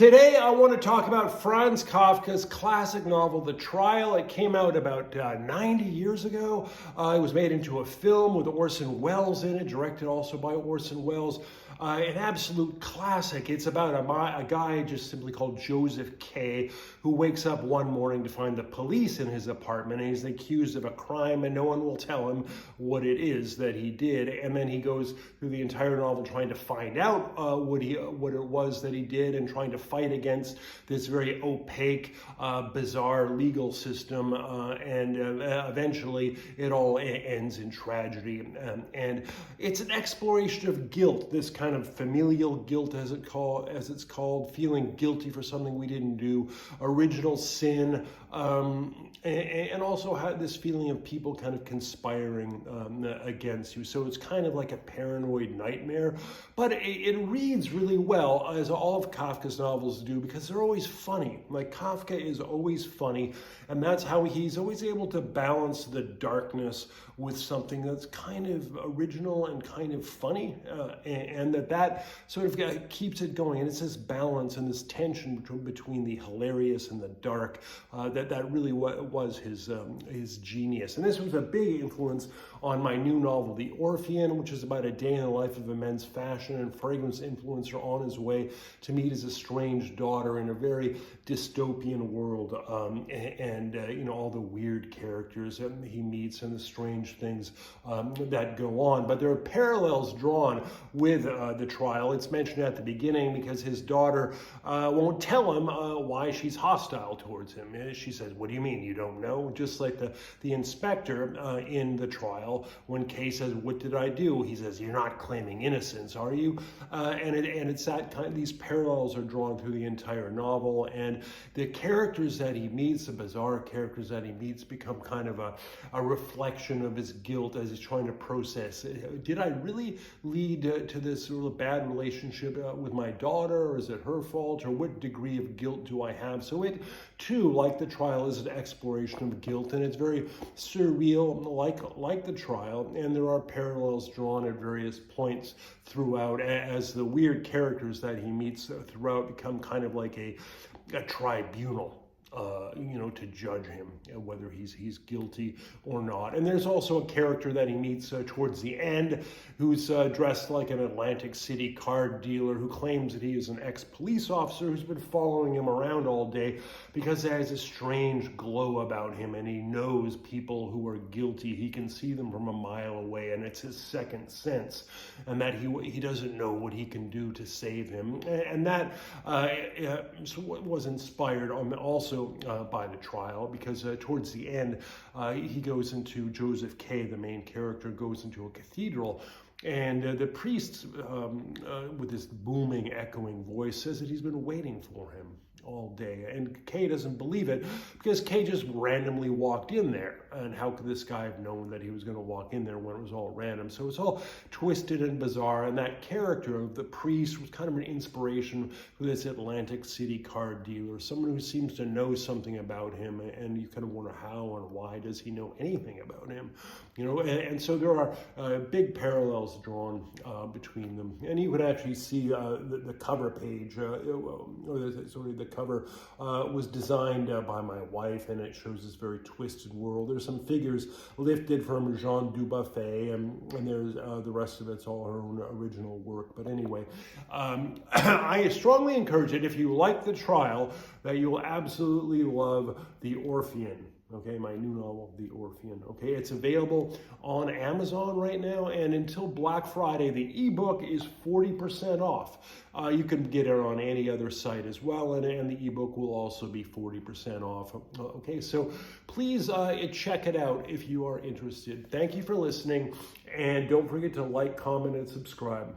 Today, I want to talk about Franz Kafka's classic novel, The Trial. It came out about 90 years ago. It was made into a film with Orson Welles in it, directed also by Orson Welles. An absolute classic. It's about a guy just simply called Joseph K., who wakes up one morning to find the police in his apartment, and he's accused of a crime, and no one will tell him what it is that he did. And then he goes through the entire novel trying to find out what it was that he did, and trying to fight against this very opaque, bizarre legal system, and eventually it all ends in tragedy. And it's an exploration of guilt, this kind of familial guilt, as it's called, feeling guilty for something we didn't do, original sin, and also had this feeling of people kind of conspiring against you. So it's kind of like a paranoid nightmare, but it reads really well, as all of Kafka's novels do, because they're always funny. Like, Kafka is always funny, and that's how he's always able to balance the darkness with something that's kind of original and kind of funny, and that sort of keeps it going. And it's this balance and this tension between the hilarious and the dark that really was his genius. And this was a big influence on my new novel, The Orphean, which is about a day in the life of a men's fashion and fragrance influencer on his way to meet his estranged daughter in a very dystopian world, and all the weird characters that he meets and the strange things that go on. But there are parallels drawn with The Trial. It's mentioned at the beginning because his daughter won't tell him why she's hostile towards him. She says, "What do you mean you don't know?" Just like the inspector in The Trial, when Kay says, "What did I do?" He says, "You're not claiming innocence, are you?" And it's that kind. These parallels are drawn through the entire novel, and the characters that he meets, the bizarre characters that he meets, become kind of a reflection of his guilt as he's trying to process, did I really lead to this sort of bad relationship with my daughter, or is it her fault, or what degree of guilt do I have? So it too, like The Trial, is an exploration of guilt, and it's very surreal, like The Trial, and there are parallels drawn at various points throughout, as the weird characters that he meets throughout become kind of like a tribunal, to judge him, whether he's guilty or not. And there's also a character that he meets towards the end who's dressed like an Atlantic City card dealer, who claims that he is an ex-police officer who's been following him around all day because he has a strange glow about him, and he knows people who are guilty. He can see them from a mile away, and it's his second sense, and that he doesn't know what he can do to save him. And that was inspired also by The Trial, because towards the end, Joseph K., the main character, goes into a cathedral, and the priest, with this booming, echoing voice, says that he's been waiting for him all day. And Kay doesn't believe it, because Kay just randomly walked in there. And how could this guy have known that he was going to walk in there when it was all random? So it's all twisted and bizarre. And that character of the priest was kind of an inspiration for this Atlantic City card dealer, someone who seems to know something about him. And you kind of wonder how and why does he know anything about him? And so there are big parallels drawn between them. And you can actually see the cover page, the cover was designed by my wife, and it shows this very twisted world. There's some figures lifted from Jean Dubuffet, and there's the rest of it's all her own original work. But anyway, I strongly encourage it. If you like The Trial, that you will absolutely love The Orphean. Okay, my new novel, The Orphean. Okay, it's available on Amazon right now, and until Black Friday, the ebook is 40% off. You can get it on any other site as well, and the ebook will also be 40% off. Okay, so please check it out if you are interested. Thank you for listening, and don't forget to like, comment, and subscribe.